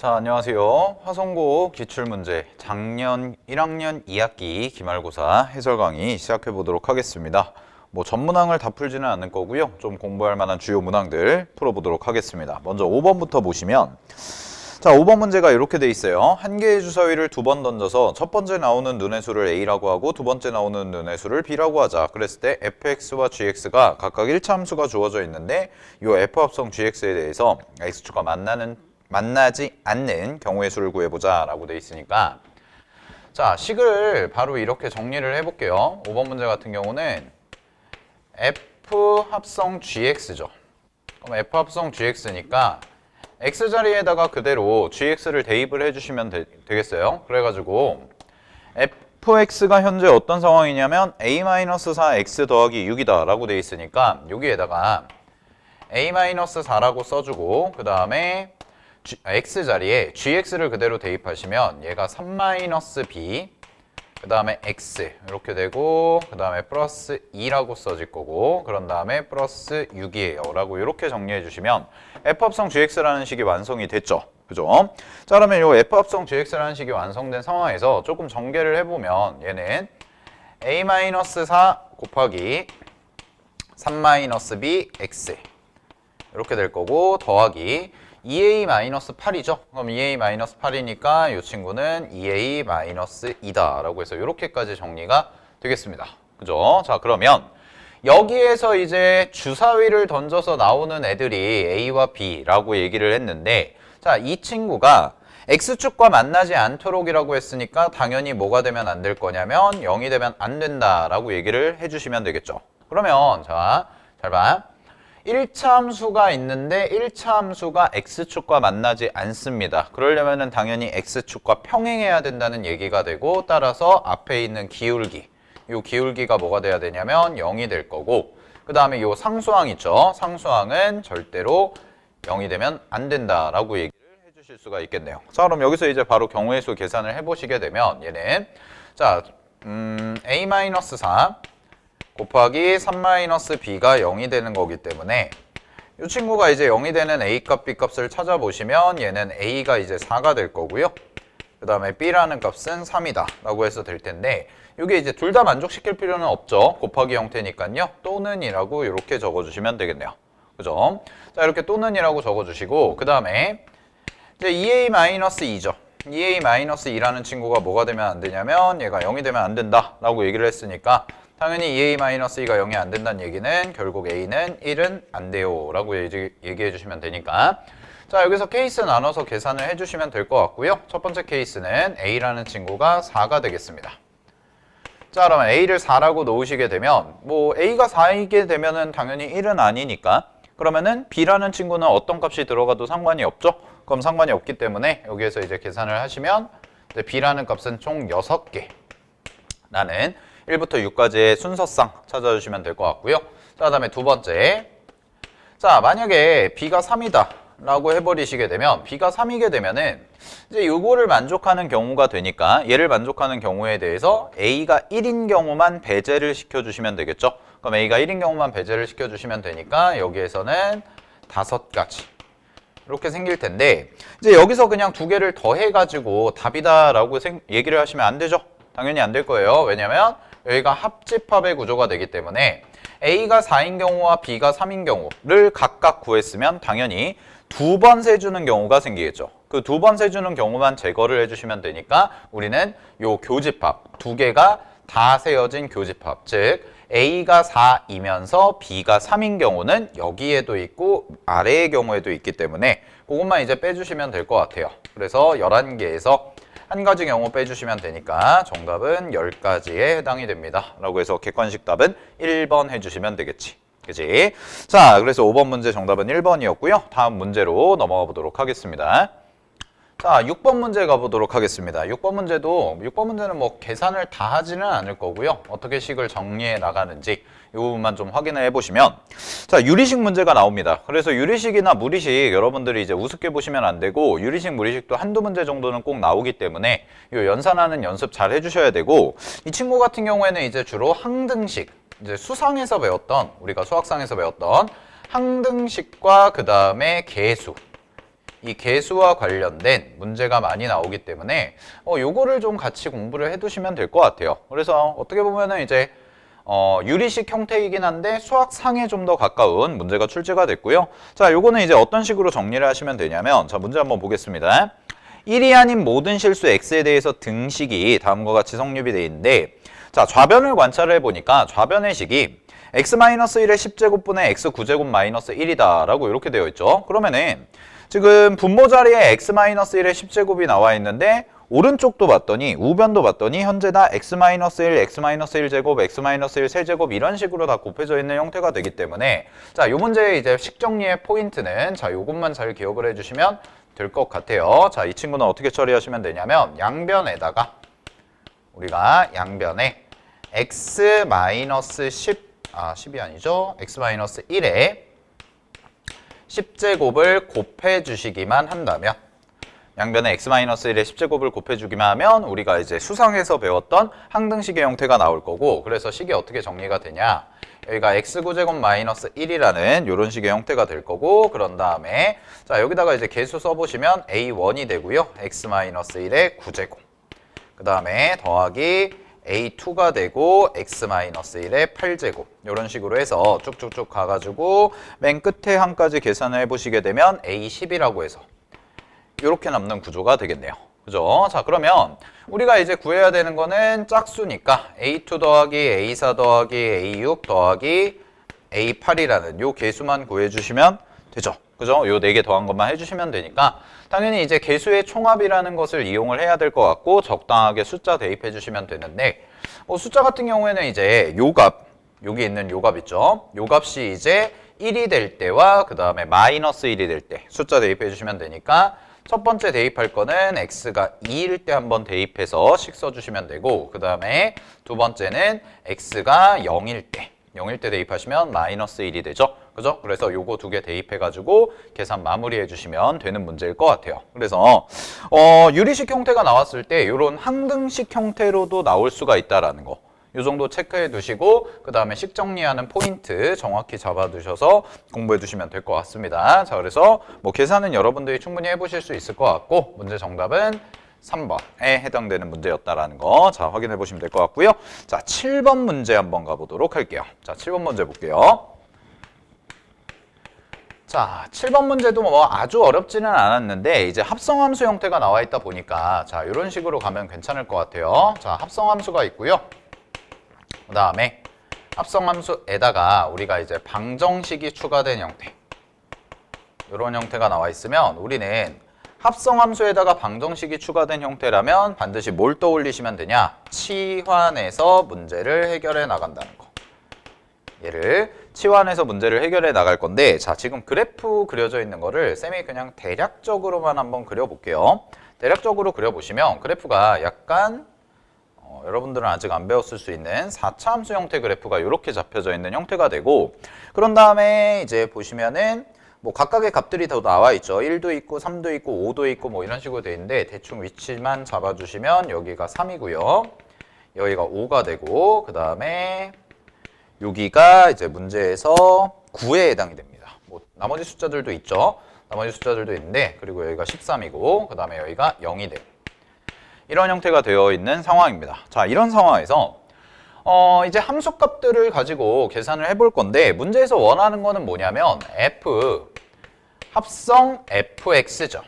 자, 안녕하세요. 화성고 기출문제 작년 1학년 2학기 기말고사 해설 강의 시작해 보도록 하겠습니다. 뭐 전문항을 다 풀지는 않을 거고요. 좀 공부할 만한 주요 문항들 풀어보도록 하겠습니다. 먼저 5번부터 보시면 자, 5번 문제가 이렇게 돼 있어요. 한 개의 주사위를 두 번 던져서 첫 번째 나오는 눈의 수를 A라고 하고 두 번째 나오는 눈의 수를 B라고 하자. 그랬을 때 fx와 gx가 각각 1차 함수가 주어져 있는데 이 f합성 gx에 대해서 x축과 만나지 않는 경우의 수를 구해보자 라고 돼 있으니까 자, 식을 바로 이렇게 정리를 해볼게요. 5번 문제 같은 경우는 f합성 gx죠. 그럼 f합성 gx니까 x자리에다가 그대로 gx를 대입을 해주시면 되겠어요. 그래가지고 fx가 현재 어떤 상황이냐면 a-4x 더하기 6이다 라고 돼 있으니까 여기에다가 a-4라고 써주고 그 다음에 x자리에 gx를 그대로 대입하시면 얘가 3-b 그 다음에 x 이렇게 되고 그 다음에 플러스 2라고 써질 거고 그런 다음에 플러스 6이에요 라고 이렇게 정리해 주시면 f합성 gx라는 식이 완성이 됐죠. 그죠? 자, 그러면 이 f합성 gx라는 식이 완성된 상황에서 조금 전개를 해보면 얘는 a-4 곱하기 3-b x 이렇게 될 거고 더하기 2a-8이죠. 그럼 2a-8이니까 이 친구는 2a-2다 라고 해서 이렇게까지 정리가 되겠습니다. 그죠? 자, 그러면 여기에서 이제 주사위를 던져서 나오는 애들이 a와 b라고 얘기를 했는데 자, 이 친구가 x축과 만나지 않도록이라고 했으니까 당연히 뭐가 되면 안 될 거냐면 0이 되면 안 된다 라고 얘기를 해주시면 되겠죠. 그러면 자, 잘 봐. 1차 함수가 있는데 1차 함수가 x축과 만나지 않습니다. 그러려면 당연히 x축과 평행해야 된다는 얘기가 되고 따라서 앞에 있는 기울기 이 기울기가 뭐가 돼야 되냐면 0이 될 거고 그 다음에 이 상수항 있죠. 상수항은 절대로 0이 되면 안 된다라고 얘기를 해주실 수가 있겠네요. 자, 그럼 여기서 이제 바로 경우의 수 계산을 해보시게 되면 얘는 자 a-4 곱하기 3-b가 0이 되는 거기 때문에 이 친구가 이제 0이 되는 a값, b값을 찾아보시면 얘는 a가 이제 4가 될 거고요. 그 다음에 b라는 값은 3이다 라고 해서 될 텐데 이게 이제 둘 다 만족시킬 필요는 없죠. 곱하기 형태니까요. 또는 이라고 이렇게 적어주시면 되겠네요. 그죠? 자, 이렇게 또는 이라고 적어주시고 그 다음에 이제 2a-2죠. 2a-2라는 친구가 뭐가 되면 안 되냐면 얘가 0이 되면 안 된다 라고 얘기를 했으니까 당연히 2a-2가 0이 안 된다는 얘기는 결국 a는 1은 안 돼요 라고 얘기해 주시면 되니까 자, 여기서 케이스 나눠서 계산을 해주시면 될 것 같고요. 첫 번째 케이스는 a라는 친구가 4가 되겠습니다. 자, 그러면 a를 4라고 놓으시게 되면 뭐 a가 4이게 되면은 당연히 1은 아니니까 그러면은 b라는 친구는 어떤 값이 들어가도 상관이 없죠. 그럼 상관이 없기 때문에 여기에서 이제 계산을 하시면 이제 b라는 값은 총 6개 라는 1부터 6까지의 순서상 찾아주시면 될 것 같고요. 자, 그다음에 두 번째. 자, 만약에 b가 3이다 라고 해버리시게 되면 b가 3이게 되면은 이제 요거를 만족하는 경우가 되니까 얘를 만족하는 경우에 대해서 a가 1인 경우만 배제를 시켜주시면 되겠죠. 그럼 a가 1인 경우만 배제를 시켜주시면 되니까 여기에서는 5가지 이렇게 생길 텐데 이제 여기서 그냥 두 개를 더해가지고 답이다라고 얘기를 하시면 안 되죠. 당연히 안 될 거예요. 왜냐면 여기가 합집합의 구조가 되기 때문에 a가 4인 경우와 b가 3인 경우를 각각 구했으면 당연히 두 번 세주는 경우가 생기겠죠. 그 두 번 세주는 경우만 제거를 해주시면 되니까 우리는 요 교집합 두 개가 다 세어진 교집합 즉 a가 4이면서 b가 3인 경우는 여기에도 있고 아래의 경우에도 있기 때문에 그것만 이제 빼주시면 될 것 같아요. 그래서 11개에서 한 가지 경우 빼주시면 되니까 정답은 10가지에 해당이 됩니다. 라고 해서 객관식 답은 1번 해주시면 되겠지. 그치? 자, 그래서 5번 문제 정답은 1번이었고요. 다음 문제로 넘어가 보도록 하겠습니다. 자, 6번 문제 가보도록 하겠습니다. 6번 문제는 뭐 계산을 다 하지는 않을 거고요. 어떻게 식을 정리해 나가는지 이 부분만 좀 확인을 해보시면 자, 유리식 문제가 나옵니다. 그래서 유리식이나 무리식 여러분들이 이제 우습게 보시면 안 되고 유리식, 무리식도 한두 문제 정도는 꼭 나오기 때문에 이 연산하는 연습 잘 해주셔야 되고 이 친구 같은 경우에는 이제 주로 항등식, 이제 수상에서 배웠던 우리가 수학상에서 배웠던 항등식과 그 다음에 계수 이 계수와 관련된 문제가 많이 나오기 때문에 요거를 좀 같이 공부를 해두시면 될 것 같아요. 그래서 어떻게 보면은 이제 유리식 형태이긴 한데 수학상에 좀 더 가까운 문제가 출제가 됐고요. 자, 요거는 이제 어떤 식으로 정리를 하시면 되냐면, 자, 문제 한번 보겠습니다. 1이 아닌 모든 실수 x에 대해서 등식이 다음과 같이 성립이 되어 있는데, 자, 좌변을 관찰을 해보니까 좌변의 식이 x-1의 10제곱분의 x9제곱 마이너스 1이다 라고 이렇게 되어 있죠. 그러면은 지금 분모 자리에 x-1의 10제곱이 나와 있는데, 오른쪽도 봤더니 우변도 봤더니 현재 다 x-1, x-1제곱, x-1 세제곱 이런 식으로 다 곱해져 있는 형태가 되기 때문에, 자, 요 문제의 이제 식 정리의 포인트는, 자, 요것만 잘 기억을 해주시면 될 것 같아요. 자, 이 친구는 어떻게 처리하시면 되냐면, 양변에다가 우리가 양변에 x-10이 아니죠. x-1에 10제곱을 곱해주시기만 한다면, 양변에 x-1의 10제곱을 곱해주기만 하면 우리가 이제 수상에서 배웠던 항등식의 형태가 나올 거고, 그래서 식이 어떻게 정리가 되냐, 여기가 x9제곱 마이너스 1이라는 이런 식의 형태가 될 거고, 그런 다음에 자, 여기다가 이제 계수 써보시면 a1이 되고요, x-1의 9제곱, 그 다음에 더하기 a2가 되고 x-1의 8제곱, 이런 식으로 해서 쭉쭉쭉 가가지고 맨 끝에 한까지 계산을 해보시게 되면 a10이라고 해서 이렇게 남는 구조가 되겠네요. 그죠? 자, 그러면 우리가 이제 구해야 되는 거는 짝수니까 a2 더하기 a4 더하기 a6 더하기 a8이라는 요 계수만 구해주시면 되죠. 그죠? 요 4개 더한 것만 해주시면 되니까 당연히 이제 계수의 총합이라는 것을 이용을 해야 될 것 같고, 적당하게 숫자 대입해 주시면 되는데, 숫자 같은 경우에는 이제 요 값, 여기 있는 요 값 있죠? 요 값이 이제 1이 될 때와 그 다음에 마이너스 1이 될 때 숫자 대입해 주시면 되니까, 첫 번째 대입할 거는 x가 2일 때 한번 대입해서 식 써주시면 되고, 그 다음에 두 번째는 x가 0일 때 대입하시면 마이너스 1이 되죠. 그죠? 그래서 요거 2개 대입해가지고 계산 마무리해 주시면 되는 문제일 것 같아요. 그래서 유리식 형태가 나왔을 때 이런 항등식 형태로도 나올 수가 있다라는 거, 이 정도 체크해 두시고 그 다음에 식 정리하는 포인트 정확히 잡아 두셔서 공부해 두시면 될 것 같습니다. 자, 그래서 뭐 계산은 여러분들이 충분히 해보실 수 있을 것 같고, 문제 정답은 3번에 해당되는 문제였다라는 거, 자, 확인해 보시면 될 것 같고요. 자, 7번 문제 한번 가보도록 할게요. 자, 7번 문제 볼게요. 자, 7번 문제도 뭐 아주 어렵지는 않았는데 이제 합성함수 형태가 나와 있다 보니까, 자, 이런 식으로 가면 괜찮을 것 같아요. 자, 합성함수가 있고요. 그 다음에 합성함수에다가 우리가 이제 방정식이 추가된 형태, 이런 형태가 나와 있으면 우리는 합성함수에다가 방정식이 추가된 형태라면 반드시 뭘 떠올리시면 되냐, 치환해서 문제를 해결해 나간다는 거. 얘를 치환해서 문제를 해결해 나갈 건데, 자, 지금 그래프 그려져 있는 거를 쌤이 그냥 대략적으로만 한번 그려볼게요. 대략적으로 그려보시면 그래프가 약간 여러분들은 아직 안 배웠을 수 있는 4차 함수 형태 그래프가 이렇게 잡혀져 있는 형태가 되고, 그런 다음에 이제 보시면은 뭐 각각의 값들이 더 나와 있죠. 1도 있고 3도 있고 5도 있고 뭐 이런 식으로 돼 있는데, 대충 위치만 잡아주시면 여기가 3이고요. 여기가 5가 되고, 그 다음에 여기가 이제 문제에서 9에 해당이 됩니다. 뭐 나머지 숫자들도 있죠. 나머지 숫자들도 있는데, 그리고 여기가 13이고, 그 다음에 여기가 0이 되고, 이런 형태가 되어 있는 상황입니다. 자, 이런 상황에서 이제 함수값들을 가지고 계산을 해볼 건데, 문제에서 원하는 거는 뭐냐면 f 합성 fx죠.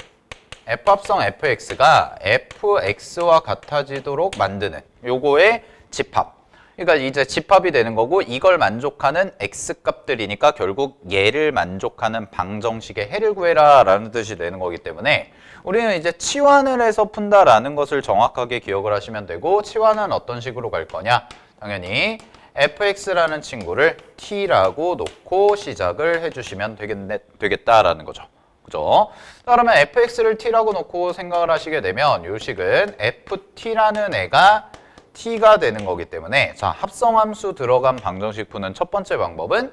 f 합성 fx가 fx와 같아지도록 만드는 요거의 집합. 그러니까 이제 집합이 되는 거고, 이걸 만족하는 x값들이니까 결국 얘를 만족하는 방정식의 해를 구해라 라는 뜻이 되는 거기 때문에, 우리는 이제 치환을 해서 푼다라는 것을 정확하게 기억을 하시면 되고, 치환은 어떤 식으로 갈 거냐, 당연히 fx라는 친구를 t라고 놓고 시작을 해주시면 되겠다라는 거죠. 그죠? 그러면 fx를 t라고 놓고 생각을 하시게 되면 이 식은 ft라는 애가 t가 되는 거기 때문에, 자, 합성함수 들어간 방정식 푸는 첫 번째 방법은,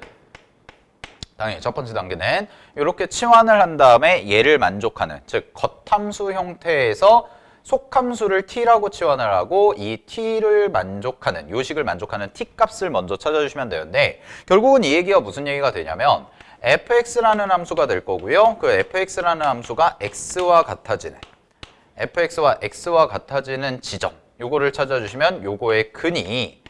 당연히 첫 번째 단계는 이렇게 치환을 한 다음에 얘를 만족하는, 즉 겉함수 형태에서 속함수를 t라고 치환을 하고 이 t를 만족하는, 요 식을 만족하는 t 값을 먼저 찾아주시면 되는데, 결국은 이 얘기가 무슨 얘기가 되냐면 fx라는 함수가 될 거고요. 그 fx라는 함수가 x와 같아지는 fx와 같아지는 지점 요거를 찾아주시면 요거의 근이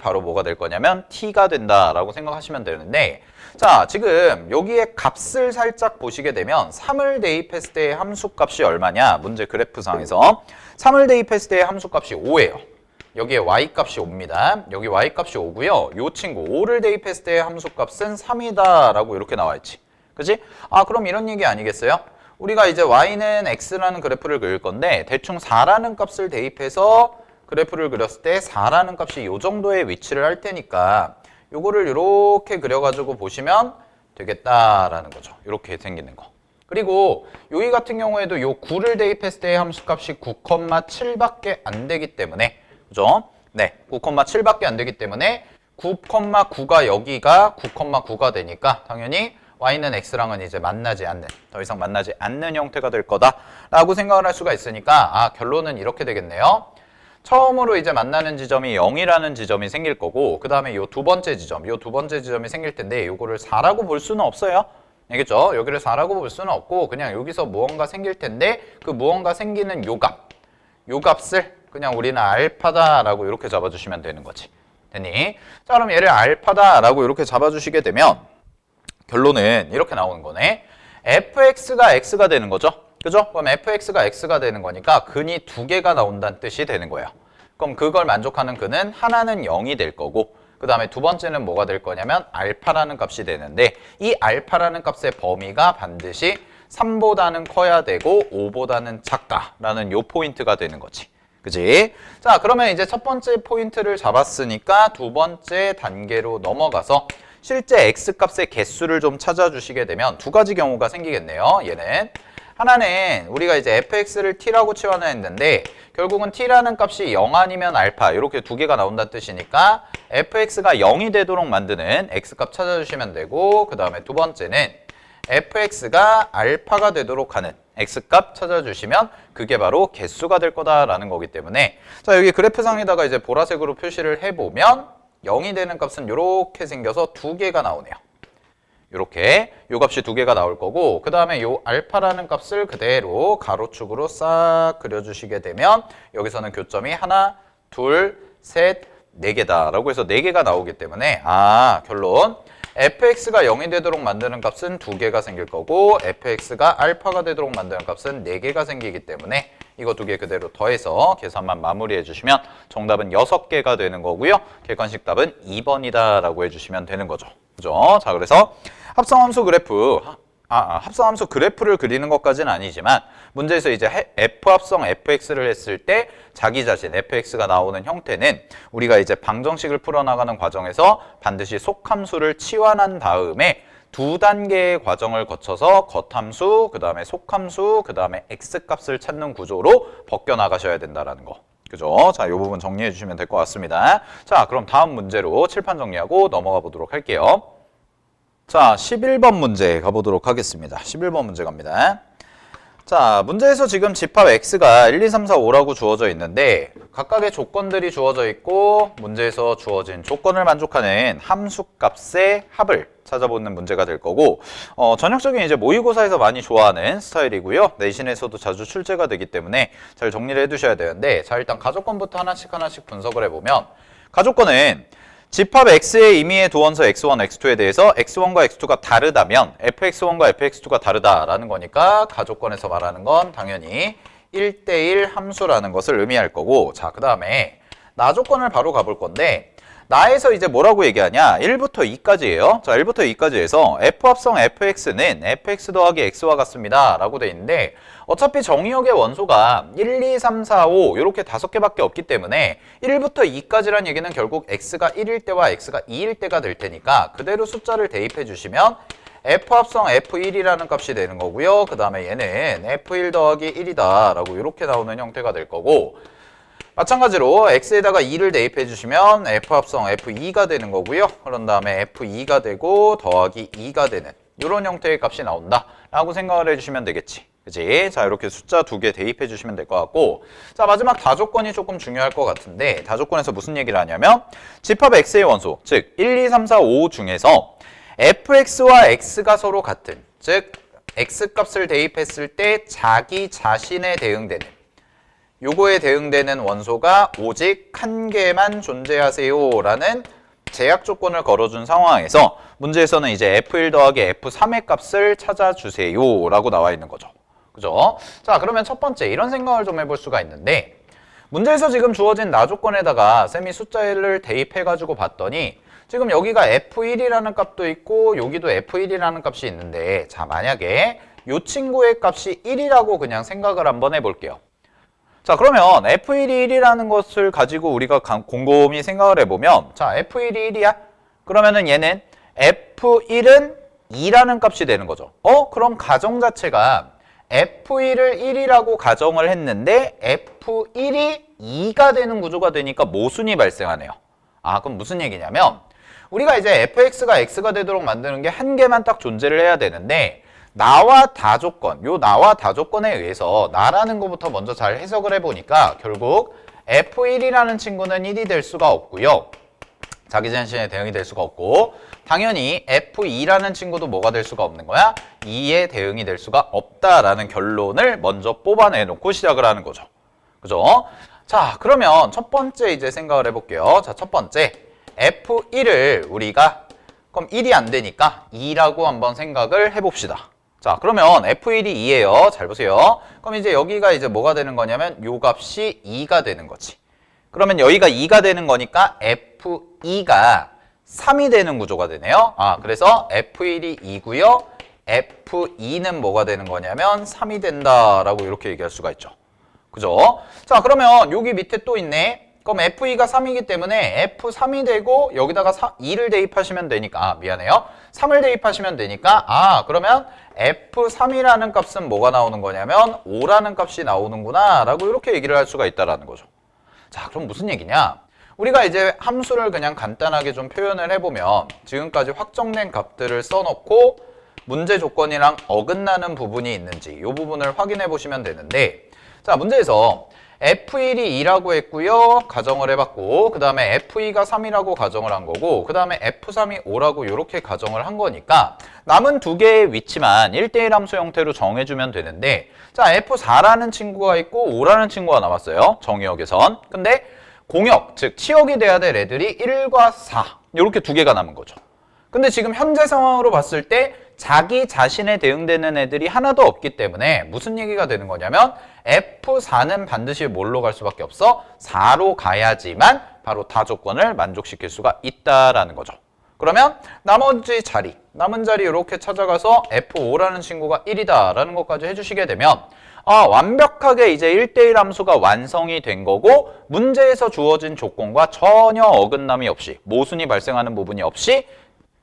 바로 뭐가 될 거냐면 t가 된다라고 생각하시면 되는데 자 지금 여기에 값을 살짝 보시게 되면 3을 대입했을 때의 함수값이 얼마냐 문제 그래프상에서 3을 대입했을 때의 함수값이 5예요. 여기에 y값이 5입니다. 여기 y값이 5고요. 요 친구 5를 대입했을 때의 함수값은 3이다 라고 이렇게 나와있지. 그치? 아 그럼 이런 얘기 아니겠어요? 우리가 이제 y는 x라는 그래프를 그릴 건데 대충 4라는 값을 대입해서 그래프를 그렸을 때 4라는 값이 요 정도의 위치를 할 테니까 요거를 이렇게 그려가지고 보시면 되겠다라는 거죠. 이렇게 생기는 거. 그리고 여기 같은 경우에도 요 9를 대입했을 때의 함수값이 9,7밖에 안 되기 때문에 그죠? 네, 9,7밖에 안 되기 때문에 9,9가 여기가 9,9가 되니까 당연히 y는 x랑은 이제 더 이상 만나지 않는 형태가 될 거다라고 생각을 할 수가 있으니까 아 결론은 이렇게 되겠네요. 처음으로 이제 만나는 지점이 0이라는 지점이 생길 거고 그 다음에 요 두 번째 지점이 생길 텐데 요거를 4라고 볼 수는 없어요. 알겠죠? 여기를 4라고 볼 수는 없고 그냥 여기서 무언가 생길 텐데 그 무언가 생기는 요 값을 그냥 우리는 알파다라고 이렇게 잡아주시면 되는 거지. 됐니? 자 그럼 얘를 알파다라고 이렇게 잡아주시게 되면 결론은 이렇게 나오는 거네. fx가 x가 되는 거죠. 그죠? 그럼 fx가 x가 되는 거니까 근이 두 개가 나온다는 뜻이 되는 거예요. 그럼 그걸 만족하는 근은 하나는 0이 될 거고 그 다음에 두 번째는 뭐가 될 거냐면 알파라는 값이 되는데 이 알파라는 값의 범위가 반드시 3보다는 커야 되고 5보다는 작다라는 요 포인트가 되는 거지. 그지? 자 그러면 이제 첫 번째 포인트를 잡았으니까 두 번째 단계로 넘어가서 실제 x값의 개수를 좀 찾아주시게 되면 두 가지 경우가 생기겠네요. 얘는 하나는 우리가 이제 fx를 t라고 치환을 했는데 결국은 t라는 값이 0 아니면 알파 이렇게 두 개가 나온다는 뜻이니까 fx가 0이 되도록 만드는 x값 찾아주시면 되고 그 다음에 두 번째는 fx가 알파가 되도록 하는 x값 찾아주시면 그게 바로 개수가 될 거다라는 거기 때문에 자 여기 그래프상에다가 이제 보라색으로 표시를 해보면 0이 되는 값은 이렇게 생겨서 두 개가 나오네요. 이렇게 요 값이 두 개가 나올 거고 그 다음에 요 알파라는 값을 그대로 가로축으로 싹 그려주시게 되면 여기서는 교점이 하나, 둘, 셋, 네 개다 라고 해서 네 개가 나오기 때문에 아 결론 fx가 0이 되도록 만드는 값은 두 개가 생길 거고 fx가 알파가 되도록 만드는 값은 네 개가 생기기 때문에 이거 두 개 그대로 더해서 계산만 마무리해 주시면 정답은 6개가 되는 거고요. 객관식 답은 2번이다 라고 해주시면 되는 거죠. 그죠? 자 그래서 합성함수 그래프 합성함수 그래프를 그리는 것까지는 아니지만 문제에서 이제 f합성 fx를 했을 때 자기 자신 fx가 나오는 형태는 우리가 이제 방정식을 풀어나가는 과정에서 반드시 속함수를 치환한 다음에 두 단계의 과정을 거쳐서 겉함수, 그 다음에 속함수, 그 다음에 x값을 찾는 구조로 벗겨나가셔야 된다는 거. 그죠? 자, 이 부분 정리해 주시면 될 것 같습니다. 자, 그럼 다음 문제로 칠판 정리하고 넘어가 보도록 할게요. 자, 11번 문제 가보도록 하겠습니다. 11번 문제 갑니다. 자, 문제에서 지금 집합 x가 1, 2, 3, 4, 5라고 주어져 있는데 각각의 조건들이 주어져 있고 문제에서 주어진 조건을 만족하는 함수값의 합을 찾아보는 문제가 될 거고 전형적인 이제 모의고사에서 많이 좋아하는 스타일이고요. 내신에서도 자주 출제가 되기 때문에 잘 정리를 해두셔야 되는데 자, 일단 가족권부터 하나씩 분석을 해보면 가족권은 집합 x의 임의의 두원서 x1, x2에 대해서 x1과 x2가 다르다면 fx1과 fx2가 다르다라는 거니까 가족권에서 말하는 건 당연히 1대1 함수라는 것을 의미할 거고 자, 그 다음에 나 조건을 바로 가볼 건데 나에서 이제 뭐라고 얘기하냐 1부터 2까지예요. 자, 1부터 2까지에서 f합성 fx는 fx 더하기 x와 같습니다 라고 돼 있는데 어차피 정의역의 원소가 1, 2, 3, 4, 5 이렇게 5개밖에 없기 때문에 1부터 2까지란 얘기는 결국 x가 1일 때와 x가 2일 때가 될 테니까 그대로 숫자를 대입해 주시면 f합성 f1이라는 값이 되는 거고요. 그 다음에 얘는 f1 더하기 1이다 라고 이렇게 나오는 형태가 될 거고 마찬가지로 x에다가 2를 대입해 주시면 f합성 f2가 되는 거고요. 그런 다음에 f2가 되고 더하기 2가 되는 이런 형태의 값이 나온다 라고 생각을 해주시면 되겠지. 그치? 자, 이렇게 숫자 2개 대입해 주시면 될 것 같고 자, 마지막 다조건이 조금 중요할 것 같은데 다조건에서 무슨 얘기를 하냐면 집합 x의 원소 즉 1, 2, 3, 4, 5 중에서 fx와 x가 서로 같은, 즉 x값을 대입했을 때 자기 자신에 대응되는, 요거에 대응되는 원소가 오직 한 개만 존재하세요 라는 제약 조건을 걸어준 상황에서 문제에서는 이제 f1 더하기 f3의 값을 찾아주세요 라고 나와 있는 거죠. 그죠? 자, 그러면 첫 번째 이런 생각을 좀 해볼 수가 있는데, 문제에서 지금 주어진 나 조건에다가 쌤이 숫자를 대입해가지고 봤더니 지금 여기가 f1이라는 값도 있고 여기도 f1이라는 값이 있는데, 자, 만약에 이 친구의 값이 1이라고 그냥 생각을 한번 해볼게요. 자, 그러면 f1이 1이라는 것을 가지고 우리가 곰곰이 생각을 해보면, 자, f1이 1이야? 그러면은 얘는 f1은 2라는 값이 되는 거죠. 그럼 가정 자체가 f1을 1이라고 가정을 했는데 f1이 2가 되는 구조가 되니까 모순이 발생하네요. 아, 그럼 무슨 얘기냐면 우리가 이제 fx가 x가 되도록 만드는 게 한 개만 딱 존재를 해야 되는데, 나와 다조건, 요 나와 다조건에 의해서 나라는 것부터 먼저 잘 해석을 해보니까 결국 f1이라는 친구는 1이 될 수가 없고요. 자기 자신에 대응이 될 수가 없고, 당연히 f2라는 친구도 뭐가 될 수가 없는 거야? 2에 대응이 될 수가 없다라는 결론을 먼저 뽑아내놓고 시작을 하는 거죠. 그죠? 자, 그러면 첫 번째 이제 생각을 해볼게요. 자, 첫 번째 f1을 우리가 그럼 1이 안 되니까 2라고 한번 생각을 해봅시다. 자, 그러면 f1이 2예요. 잘 보세요. 그럼 이제 여기가 이제 뭐가 되는 거냐면 요 값이 2가 되는 거지. 그러면 여기가 2가 되는 거니까 f2가 3이 되는 구조가 되네요. 아, 그래서 f1이 2고요. f2는 뭐가 되는 거냐면 3이 된다라고 이렇게 얘기할 수가 있죠. 그죠? 자, 그러면 여기 밑에 또 있네. 그럼 f2가 3이기 때문에 f3이 되고 여기다가 2를 대입하시면 되니까, 미안해요. 3을 대입하시면 되니까, 그러면 f3이라는 값은 뭐가 나오는 거냐면 5라는 값이 나오는구나 라고 이렇게 얘기를 할 수가 있다라는 거죠. 자, 그럼 무슨 얘기냐? 우리가 이제 함수를 그냥 간단하게 좀 표현을 해보면 지금까지 확정된 값들을 써놓고 문제 조건이랑 어긋나는 부분이 있는지 이 부분을 확인해 보시면 되는데, 자, 문제에서 f1이 2라고 했고요. 가정을 해봤고, 그 다음에 f2가 3이라고 가정을 한 거고, 그 다음에 f3이 5라고 이렇게 가정을 한 거니까 남은 두 개의 위치만 1대1 함수 형태로 정해주면 되는데, 자, f4라는 친구가 있고 5라는 친구가 남았어요. 정의역에선. 근데 공역, 즉 치역이 돼야 될 애들이 1과 4 이렇게 두 개가 남은 거죠. 근데 지금 현재 상황으로 봤을 때 자기 자신에 대응되는 애들이 하나도 없기 때문에 무슨 얘기가 되는 거냐면 F4는 반드시 뭘로 갈 수밖에 없어? 4로 가야지만 바로 다조건을 만족시킬 수가 있다라는 거죠. 그러면 나머지 자리, 남은 자리 이렇게 찾아가서 F5라는 친구가 1이다라는 것까지 해주시게 되면 완벽하게 이제 1대1 함수가 완성이 된 거고, 문제에서 주어진 조건과 전혀 어긋남이 없이, 모순이 발생하는 부분이 없이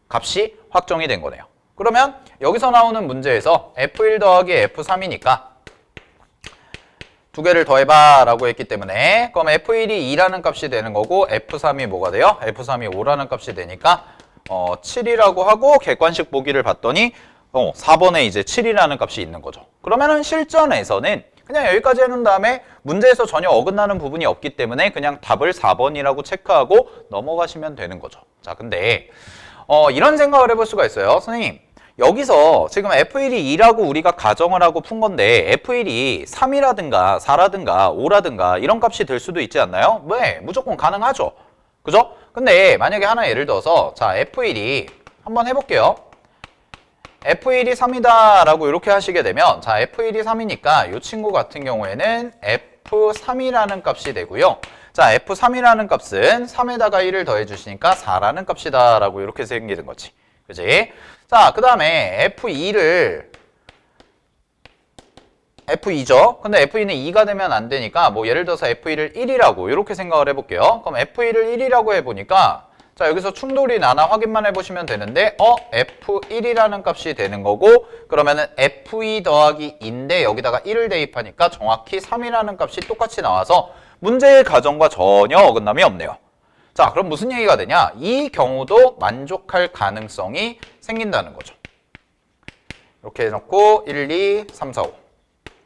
값이 확정이 된 거네요. 그러면 여기서 나오는 문제에서 F1 더하기 F3이니까 두 개를 더해봐 라고 했기 때문에, 그럼 F1이 2라는 값이 되는 거고 F3이 뭐가 돼요? F3이 5라는 값이 되니까 7이라고 하고 객관식 보기를 봤더니 4번에 이제 7이라는 값이 있는 거죠. 그러면은 실전에서는 그냥 여기까지 해놓은 다음에 문제에서 전혀 어긋나는 부분이 없기 때문에 그냥 답을 4번이라고 체크하고 넘어가시면 되는 거죠. 자, 근데 이런 생각을 해볼 수가 있어요. 선생님, 여기서 지금 F1이 2라고 우리가 가정을 하고 푼 건데 F1이 3이라든가 4라든가 5라든가 이런 값이 될 수도 있지 않나요? 네, 무조건 가능하죠. 그죠? 근데 만약에 하나 예를 들어서 자, F1이 한번 해볼게요. F1이 3이다 라고 이렇게 하시게 되면, 자, F1이 3이니까 이 친구 같은 경우에는 F3이라는 값이 되고요. 자, F3이라는 값은 3에다가 1을 더해 주시니까 4라는 값이다 라고 이렇게 생기는 거지. 그지? 자, 그 다음에 F2죠. 근데 F2는 2가 되면 안 되니까 뭐 예를 들어서 F1을 1이라고 이렇게 생각을 해볼게요. 그럼 F1을 1이라고 해보니까, 자, 여기서 충돌이 나나 확인만 해보시면 되는데 F1이라는 값이 되는 거고, 그러면은 F2 더하기 2인데 여기다가 1을 대입하니까 정확히 3이라는 값이 똑같이 나와서 문제의 가정과 전혀 어긋남이 없네요. 자, 그럼 무슨 얘기가 되냐? 이 경우도 만족할 가능성이 생긴다는 거죠. 이렇게 해놓고 1, 2, 3, 4, 5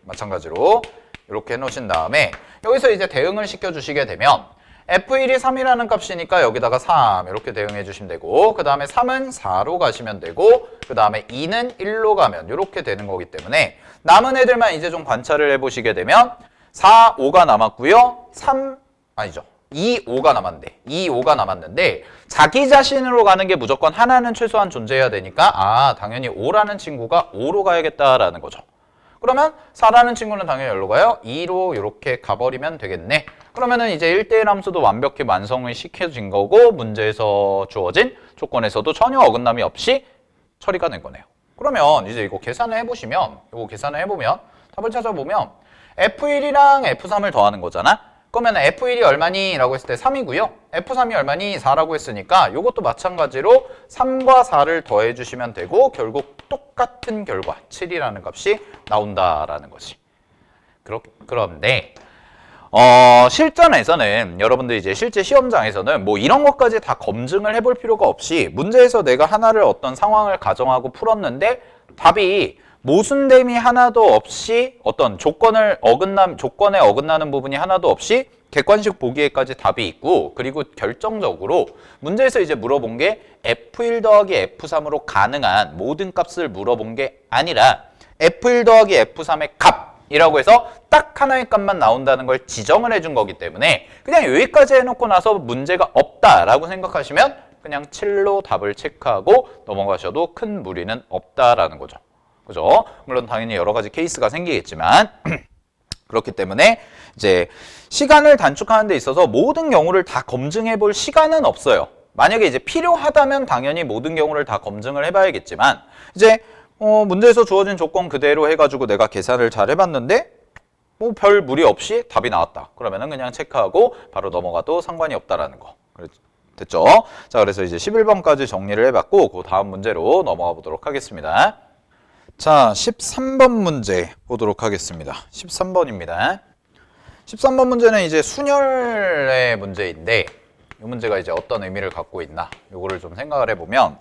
마찬가지로 이렇게 해놓으신 다음에 여기서 이제 대응을 시켜주시게 되면 F1이 3이라는 값이니까 여기다가 3 이렇게 대응해 주시면 되고, 그 다음에 3은 4로 가시면 되고, 그 다음에 2는 1로 가면 이렇게 되는 거기 때문에 남은 애들만 이제 좀 관찰을 해보시게 되면 4, 5가 남았고요. 3, 아니죠. 2, 5가 남았는데 2, 5가 남았는데 자기 자신으로 가는 게 무조건 하나는 최소한 존재해야 되니까 당연히 5라는 친구가 5로 가야겠다라는 거죠. 그러면 4라는 친구는 당연히 여기로 가요. 2로 이렇게 가버리면 되겠네. 그러면은 이제 1대1 함수도 완벽히 완성을 시켜진 거고 문제에서 주어진 조건에서도 전혀 어긋남이 없이 처리가 된 거네요. 그러면 이제 이거 계산을 해보시면 답을 찾아보면 F1이랑 F3을 더하는 거잖아. 그러면 F1이 얼마니? 라고 했을 때 3이고요. F3이 얼마니? 4라고 했으니까 이것도 마찬가지로 3과 4를 더해 주시면 되고 결국 똑같은 결과 7이라는 값이 나온다라는 거지. 그런데 실전에서는 여러분들 이제 실제 시험장에서는 뭐 이런 것까지 다 검증을 해볼 필요가 없이 문제에서 내가 하나를 어떤 상황을 가정하고 풀었는데 답이 모순됨이 하나도 없이 어떤 조건에 어긋나는 부분이 하나도 없이 객관식 보기에까지 답이 있고 그리고 결정적으로 문제에서 이제 물어본 게 F1 더하기 F3으로 가능한 모든 값을 물어본 게 아니라 F1 더하기 F3의 값이라고 해서 딱 하나의 값만 나온다는 걸 지정을 해준 거기 때문에 그냥 여기까지 해놓고 나서 문제가 없다라고 생각하시면 그냥 7로 답을 체크하고 넘어가셔도 큰 무리는 없다라는 거죠. 그죠? 물론 당연히 여러 가지 케이스가 생기겠지만 그렇기 때문에 이제 시간을 단축하는 데 있어서 모든 경우를 다 검증해 볼 시간은 없어요. 만약에 이제 필요하다면 당연히 모든 경우를 다 검증을 해봐야겠지만 이제 문제에서 주어진 조건 그대로 해가지고 내가 계산을 잘 해봤는데 뭐 별 무리 없이 답이 나왔다. 그러면은 그냥 체크하고 바로 넘어가도 상관이 없다라는 거. 됐죠? 자, 그래서 이제 11번까지 정리를 해봤고 그 다음 문제로 넘어가 보도록 하겠습니다. 자, 13번 문제 보도록 하겠습니다. 13번입니다. 13번 문제는 이제 순열의 문제인데 이 문제가 이제 어떤 의미를 갖고 있나 요거를 좀 생각을 해보면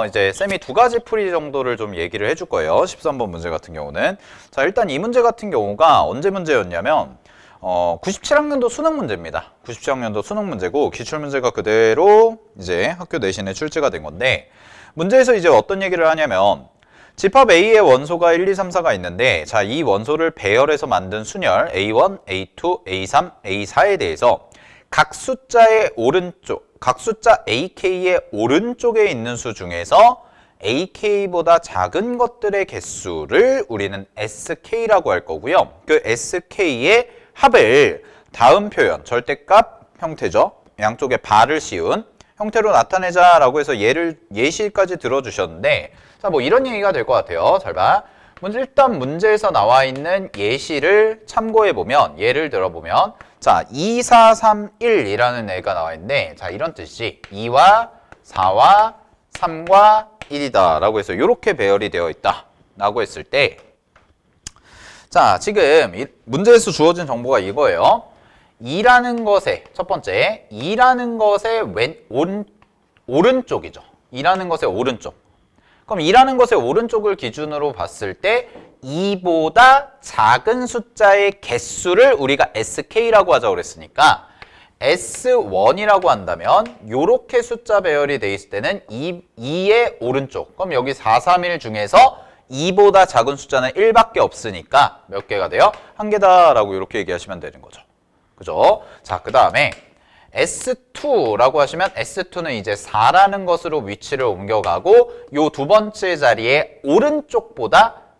이제 쌤이 두 가지 풀이 정도를 좀 얘기를 해줄 거예요. 13번 문제 같은 경우는 자, 일단 이 문제 같은 경우가 언제 문제였냐면 97학년도 수능 문제입니다. 97학년도 수능 문제고 기출문제가 그대로 이제 학교 내신에 출제가 된 건데 문제에서 이제 어떤 얘기를 하냐면 집합 A의 원소가 1, 2, 3, 4가 있는데 자, 이 원소를 배열해서 만든 순열 A1, A2, A3, A4에 대해서 각 숫자의 오른쪽, 각 숫자 AK의 오른쪽에 있는 수 중에서 AK보다 작은 것들의 개수를 우리는 SK라고 할 거고요. 그 SK의 합을 다음 표현, 절대값 형태죠. 양쪽에 발을 씌운 형태로 나타내자라고 해서 예시까지 들어주셨는데 자, 뭐 이런 얘기가 될 것 같아요. 잘 봐. 일단 문제에서 나와 있는 예시를 참고해보면 예를 들어보면 자, 2, 4, 3, 1이라는 애가 나와 있는데 자, 이런 뜻이 2와 4와 3과 1이다 라고 해서 이렇게 배열이 되어 있다 라고 했을 때 자, 지금 문제에서 주어진 정보가 이거예요. 2라는 것의 첫 번째 2라는 것의 오른쪽이죠. 2라는 것의 오른쪽. 그럼 2라는 것의 오른쪽을 기준으로 봤을 때 2보다 작은 숫자의 개수를 우리가 SK라고 하자고 그랬으니까 S1이라고 한다면 요렇게 숫자 배열이 돼 있을 때는 2의 오른쪽. 그럼 여기 4, 3, 1 중에서 2보다 작은 숫자는 1밖에 없으니까 몇 개가 돼요? 한 개다라고 이렇게 얘기하시면 되는 거죠. 그죠? 자, 그 다음에 S2라고 하시면 S2는 이제 4라는 것으로 위치를 옮겨가고 요 두 번째 자리에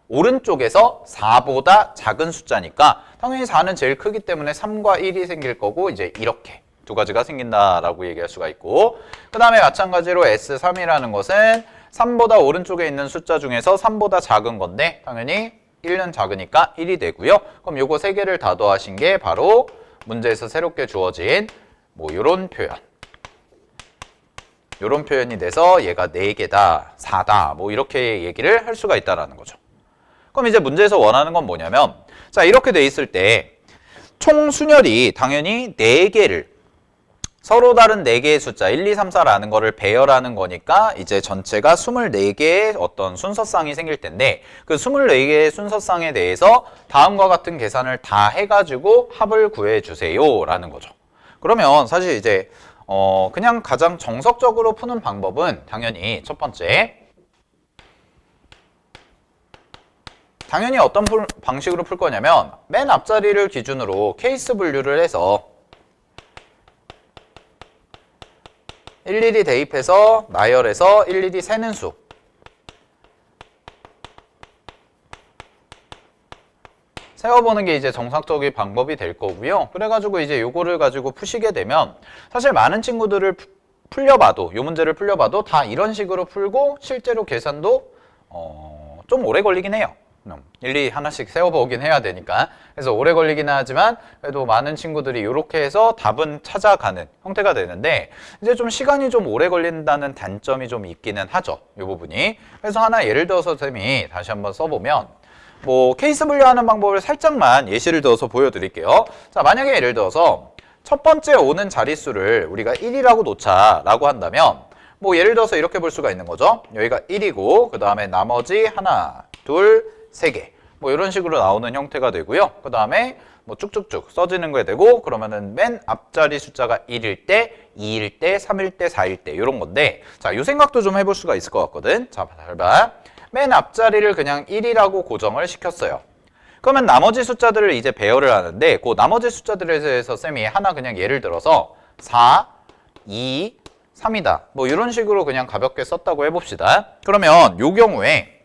오른쪽에서 4보다 작은 숫자니까 당연히 4는 제일 크기 때문에 3과 1이 생길 거고 이제 이렇게 두 가지가 생긴다라고 얘기할 수가 있고 그 다음에 마찬가지로 S3이라는 것은 3보다 오른쪽에 있는 숫자 중에서 3보다 작은 건데 당연히 1은 작으니까 1이 되고요. 그럼 요거 세 개를 다 더하신 게 바로 문제에서 새롭게 주어진 뭐 요런 표현이 돼서 얘가 4개다, 4다 뭐 이렇게 얘기를 할 수가 있다라는 거죠. 그럼 이제 문제에서 원하는 건 뭐냐면 자, 이렇게 돼 있을 때 총 순열이 당연히 4개를 서로 다른 4개의 숫자 1, 2, 3, 4라는 거를 배열하는 거니까 이제 전체가 24개의 어떤 순서쌍이 생길 텐데 그 24개의 순서쌍에 대해서 다음과 같은 계산을 다 해가지고 합을 구해주세요 라는 거죠. 그러면 사실 이제 그냥 가장 정석적으로 푸는 방법은 당연히 첫 번째, 당연히 어떤 방식으로 풀 거냐면 맨 앞자리를 기준으로 케이스 분류를 해서 일일이 대입해서 나열해서 일일이 세는 수. 세워보는 게 이제 정상적인 방법이 될 거고요. 그래가지고 이제 요거를 가지고 푸시게 되면 사실 많은 친구들을 풀려봐도, 요 문제를 풀려봐도 다 이런 식으로 풀고 실제로 계산도 좀 오래 걸리긴 해요. 일일이 하나씩 세워보긴 해야 되니까. 그래서 오래 걸리긴 하지만 그래도 많은 친구들이 이렇게 해서 답은 찾아가는 형태가 되는데 이제 좀 시간이 좀 오래 걸린다는 단점이 좀 있기는 하죠. 이 부분이. 그래서 하나 예를 들어서 쌤이 다시 한번 써보면 뭐 케이스 분류하는 방법을 살짝만 예시를 들어서 보여드릴게요. 자, 만약에 예를 들어서 첫 번째 오는 자릿수를 우리가 1이라고 놓자라고 한다면 뭐 예를 들어서 이렇게 볼 수가 있는 거죠. 여기가 1이고 그 다음에 나머지 하나, 둘, 3개 뭐 이런 식으로 나오는 형태가 되고요. 그 다음에 뭐 쭉쭉쭉 써지는 거에 되고 그러면은 맨 앞자리 숫자가 1일 때, 2일 때, 3일 때, 4일 때 이런 건데 자, 이 생각도 좀 해볼 수가 있을 것 같거든. 자, 잘 봐. 맨 앞자리를 그냥 1이라고 고정을 시켰어요. 그러면 나머지 숫자들을 이제 배열을 하는데 그 나머지 숫자들에 대해서 쌤이 하나 그냥 예를 들어서 4, 2, 3이다. 뭐 이런 식으로 그냥 가볍게 썼다고 해봅시다. 그러면 요 경우에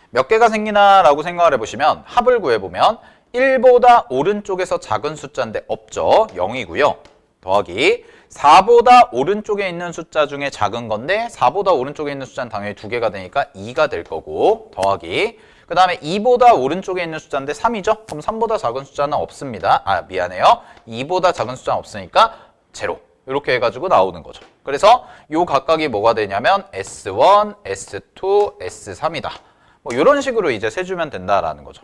몇 개가 생기나라고 생각을 해보시면 합을 구해보면 1보다 오른쪽에서 작은 숫자인데 없죠. 0이고요. 더하기 4보다 오른쪽에 있는 숫자 중에 작은 건데 4보다 오른쪽에 있는 숫자는 당연히 2개가 되니까 2가 될 거고 더하기 그 다음에 2보다 오른쪽에 있는 숫자인데 3이죠? 그럼 3보다 작은 숫자는 없습니다. 아, 미안해요. 2보다 작은 숫자는 없으니까 제로. 이렇게 해가지고 나오는 거죠. 그래서 요 각각이 뭐가 되냐면 S1, S2, S3이다. 뭐 이런 식으로 이제 세주면 된다라는 거죠.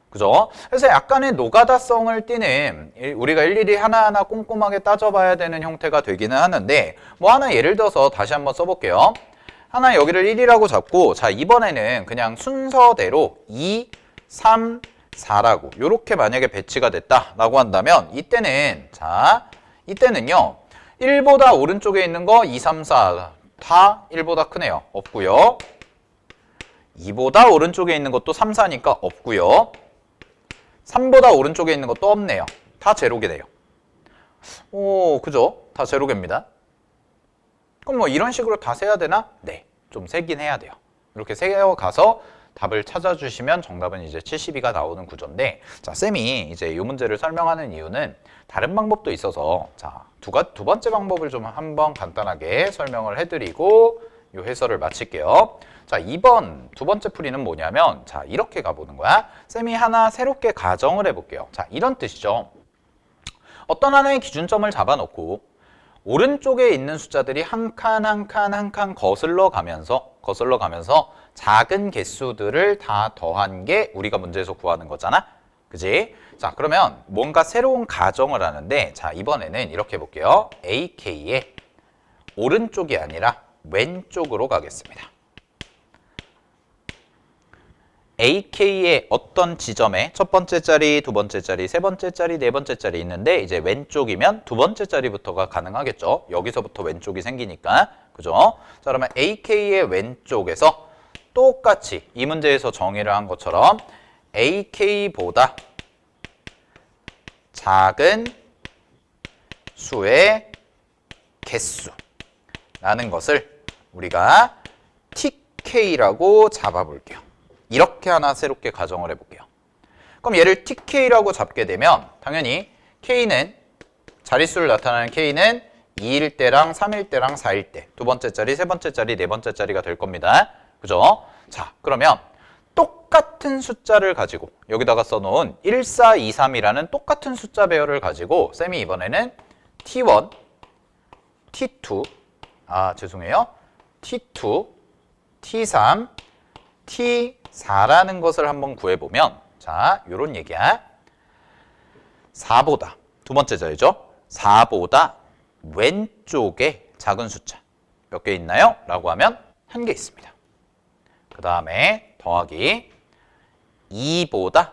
그죠? 그래서 약간의 노가다성을 띠는 우리가 일일이 하나하나 꼼꼼하게 따져봐야 되는 형태가 되기는 하는데 뭐 하나 예를 들어서 다시 한번 써볼게요. 하나 여기를 1이라고 잡고 자 이번에는 그냥 순서대로 2, 3, 4라고 이렇게 만약에 배치가 됐다라고 한다면 이때는요 1보다 오른쪽에 있는 거 2, 3, 4 다 1보다 크네요. 없고요. 2보다 오른쪽에 있는 것도 3, 4니까 없고요. 3보다 오른쪽에 있는 것도 없네요. 다 제로개네요. 오, 그죠? 다 제로개입니다. 그럼 뭐 이런 식으로 다 세야 되나? 네, 좀 세긴 해야 돼요. 이렇게 세어가서 답을 찾아주시면 정답은 이제 72가 나오는 구조인데 자, 쌤이 이제 이 문제를 설명하는 이유는 다른 방법도 있어서 자, 두 번째 방법을 좀 한번 간단하게 설명을 해드리고 이 해설을 마칠게요. 자, 두 번째 풀이는 뭐냐면 자, 이렇게 가보는 거야. 쌤이 하나 새롭게 가정을 해볼게요. 자, 이런 뜻이죠. 어떤 하나의 기준점을 잡아놓고 오른쪽에 있는 숫자들이 한 칸 한 칸 한 칸 거슬러 가면서 작은 개수들을 다 더한 게 우리가 문제에서 구하는 거잖아. 그지? 자, 그러면 뭔가 새로운 가정을 하는데 자, 이번에는 이렇게 해볼게요. AK의 오른쪽이 아니라 왼쪽으로 가겠습니다. AK의 어떤 지점에 첫 번째 자리, 두 번째 자리, 세 번째 자리, 네 번째 자리 있는데 이제 왼쪽이면 두 번째 자리부터가 가능하겠죠. 여기서부터 왼쪽이 생기니까. 그죠? 자, 그러면 AK의 왼쪽에서 똑같이 이 문제에서 정의를 한 것처럼 AK보다 작은 수의 개수라는 것을 우리가 TK라고 잡아볼게요. 이렇게 하나 새롭게 가정을 해볼게요. 그럼 얘를 TK라고 잡게 되면 당연히 K는 자릿수를 나타내는 K는 2일 때랑 3일 때랑 4일 때 두 번째 자리, 세 번째 자리, 네 번째 자리가 될 겁니다. 그죠? 자, 그러면 똑같은 숫자를 가지고 여기다가 써놓은 1, 4, 2, 3이라는 똑같은 숫자 배열을 가지고 쌤이 이번에는 T1, T2, 죄송해요. T2, T3, T4라는 것을 한번 구해보면 자, 요런 얘기야. 4보다, 두 번째 자리죠. 4보다 왼쪽에 작은 숫자 몇 개 있나요? 라고 하면 1개 있습니다. 그 다음에 더하기 2보다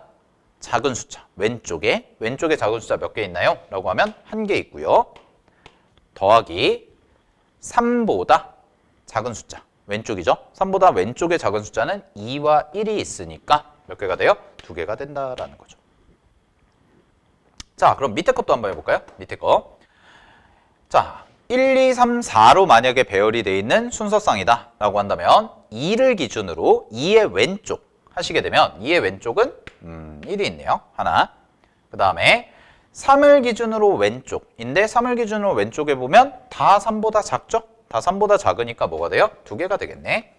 작은 숫자, 왼쪽에 작은 숫자 몇 개 있나요? 라고 하면 1개 있고요. 더하기 3보다 작은 숫자, 왼쪽이죠? 3보다 왼쪽에 작은 숫자는 2와 1이 있으니까 몇 개가 돼요? 2개가 된다라는 거죠. 자, 그럼 밑에 것도 한번 해볼까요? 밑에 거. 자, 1, 2, 3, 4로 만약에 배열이 돼 있는 순서상이다 라고 한다면 2를 기준으로 2의 왼쪽 하시게 되면 2의 왼쪽은 1이 있네요. 하나. 그 다음에 3을 기준으로 왼쪽인데 3을 기준으로 왼쪽에 보면 다 3보다 작죠? 다 3보다 작으니까 뭐가 돼요? 2개가 되겠네.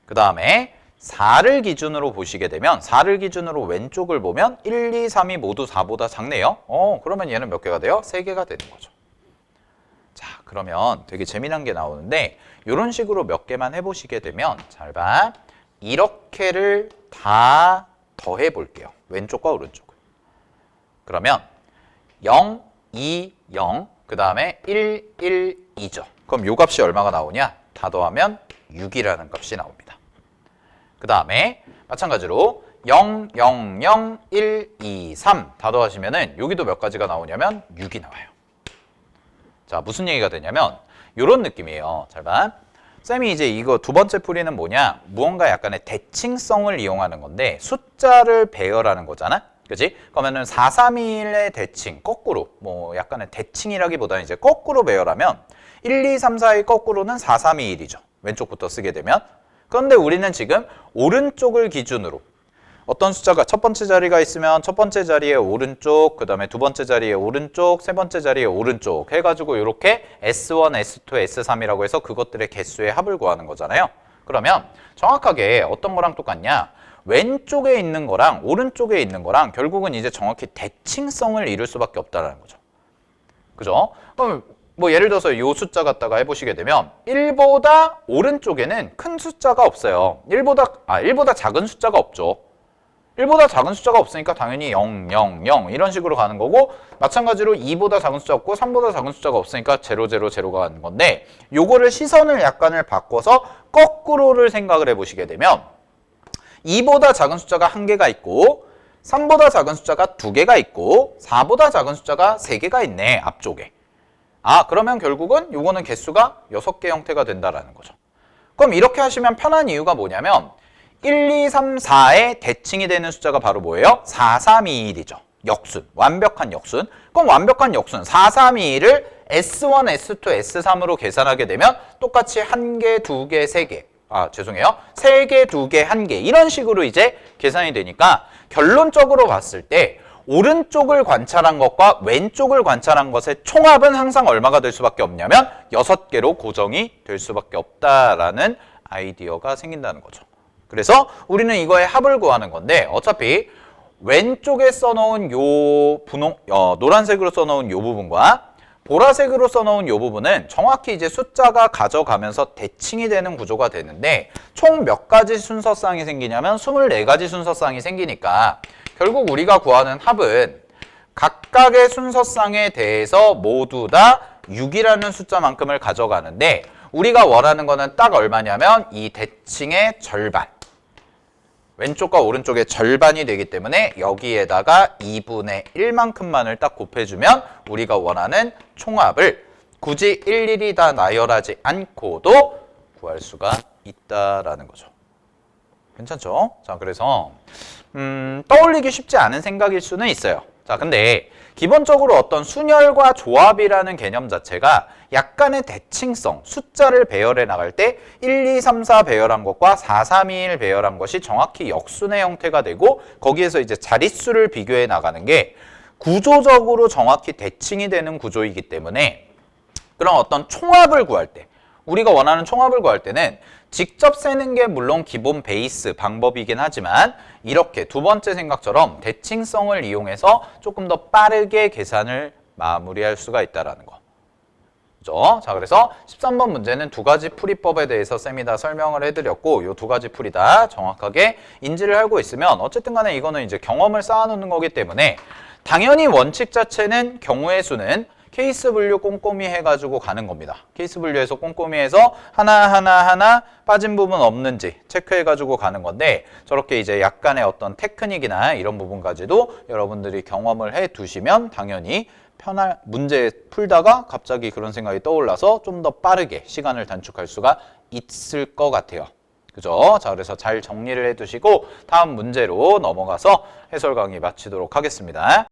그 다음에 4를 기준으로 보시게 되면 4를 기준으로 왼쪽을 보면 1, 2, 3이 모두 4보다 작네요. 그러면 얘는 몇 개가 돼요? 3개가 되는 거죠. 자, 그러면 되게 재미난 게 나오는데 이런 식으로 몇 개만 해보시게 되면 잘 봐. 이렇게를 다 더해 볼게요. 왼쪽과 오른쪽을. 그러면 0, 2, 0, 그 다음에 1, 1, 2죠. 그럼 요 값이 얼마가 나오냐? 다 더하면 6이라는 값이 나옵니다. 그 다음에 마찬가지로 0, 0, 0, 1, 2, 3 다 더하시면은 여기도 몇 가지가 나오냐면 6이 나와요. 자, 무슨 얘기가 되냐면 이런 느낌이에요. 잘 봐. 쌤이 이제 이거 두 번째 풀이는 뭐냐? 무언가 약간의 대칭성을 이용하는 건데 숫자를 배열하는 거잖아. 그치? 그러면은 4, 3, 2의 대칭, 거꾸로 뭐 약간의 대칭이라기보다는 이제 거꾸로 배열하면 1, 2, 3, 4의 거꾸로는 4, 3, 2, 1이죠. 왼쪽부터 쓰게 되면. 그런데 우리는 지금 오른쪽을 기준으로 어떤 숫자가 첫 번째 자리가 있으면 첫 번째 자리에 오른쪽, 그 다음에 두 번째 자리에 오른쪽, 세 번째 자리에 오른쪽 해가지고 이렇게 S1, S2, S3이라고 해서 그것들의 개수의 합을 구하는 거잖아요. 그러면 정확하게 어떤 거랑 똑같냐? 왼쪽에 있는 거랑 오른쪽에 있는 거랑 결국은 이제 정확히 대칭성을 이룰 수밖에 없다는 거죠. 그죠? 그럼 뭐 예를 들어서 이 숫자 갖다가 해보시게 되면 1보다 오른쪽에는 큰 숫자가 없어요. 1보다 작은 숫자가 없죠. 1보다 작은 숫자가 없으니까 당연히 0, 0, 0 이런 식으로 가는 거고 마찬가지로 2보다 작은 숫자 없고 3보다 작은 숫자가 없으니까 0, 0, 0가 가는 건데 요거를 시선을 약간을 바꿔서 거꾸로를 생각을 해보시게 되면 2보다 작은 숫자가 1개가 있고 3보다 작은 숫자가 2개가 있고 4보다 작은 숫자가 3개가 있네 앞쪽에. 그러면 결국은 요거는 개수가 6개 형태가 된다라는 거죠. 그럼 이렇게 하시면 편한 이유가 뭐냐면 1, 2, 3, 4의 대칭이 되는 숫자가 바로 뭐예요? 4, 3, 2, 1이죠. 역순, 완벽한 역순. 그럼 완벽한 역순 4, 3, 2, 1을 S1, S2, S3으로 계산하게 되면 똑같이 1개, 2개, 3개. 3개, 2개, 1개 이런 식으로 이제 계산이 되니까 결론적으로 봤을 때 오른쪽을 관찰한 것과 왼쪽을 관찰한 것의 총합은 항상 얼마가 될 수밖에 없냐면 6개로 고정이 될 수밖에 없다라는 아이디어가 생긴다는 거죠. 그래서 우리는 이거의 합을 구하는 건데 어차피 왼쪽에 써놓은 노란색으로 써놓은 요 부분과 보라색으로 써놓은 이 부분은 정확히 이제 숫자가 가져가면서 대칭이 되는 구조가 되는데 총 몇 가지 순서쌍이 생기냐면 24가지 순서쌍이 생기니까 결국 우리가 구하는 합은 각각의 순서쌍에 대해서 모두 다 6이라는 숫자만큼을 가져가는데 우리가 원하는 거는 딱 얼마냐면 이 대칭의 절반. 왼쪽과 오른쪽의 절반이 되기 때문에 여기에다가 2분의 1만큼만을 딱 곱해주면 우리가 원하는 총합을 굳이 일일이 다 나열하지 않고도 구할 수가 있다라는 거죠. 괜찮죠? 자, 그래서 떠올리기 쉽지 않은 생각일 수는 있어요. 자, 근데 기본적으로 어떤 순열과 조합이라는 개념 자체가 약간의 대칭성, 숫자를 배열해 나갈 때 1, 2, 3, 4 배열한 것과 4, 3, 2, 1 배열한 것이 정확히 역순의 형태가 되고 거기에서 이제 자릿수를 비교해 나가는 게 구조적으로 정확히 대칭이 되는 구조이기 때문에 그런 어떤 총합을 구할 때 우리가 원하는 총합을 구할 때는 직접 세는 게 물론 기본 베이스 방법이긴 하지만 이렇게 두 번째 생각처럼 대칭성을 이용해서 조금 더 빠르게 계산을 마무리할 수가 있다는 거. 그죠? 자, 그래서 13번 문제는 두 가지 풀이법에 대해서 쌤이 다 설명을 해드렸고 이 두 가지 풀이 다 정확하게 인지를 하고 있으면 어쨌든 간에 이거는 이제 경험을 쌓아놓는 거기 때문에 당연히 원칙 자체는 경우의 수는 케이스 분류 꼼꼼히 해가지고 가는 겁니다. 케이스 분류해서 꼼꼼히 해서 하나 빠진 부분 없는지 체크해가지고 가는 건데, 저렇게 이제 약간의 어떤 테크닉이나 이런 부분까지도 여러분들이 경험을 해 두시면 당연히 문제 풀다가 갑자기 그런 생각이 떠올라서 좀 더 빠르게 시간을 단축할 수가 있을 것 같아요. 그죠? 자, 그래서 잘 정리를 해 두시고 다음 문제로 넘어가서 해설 강의 마치도록 하겠습니다.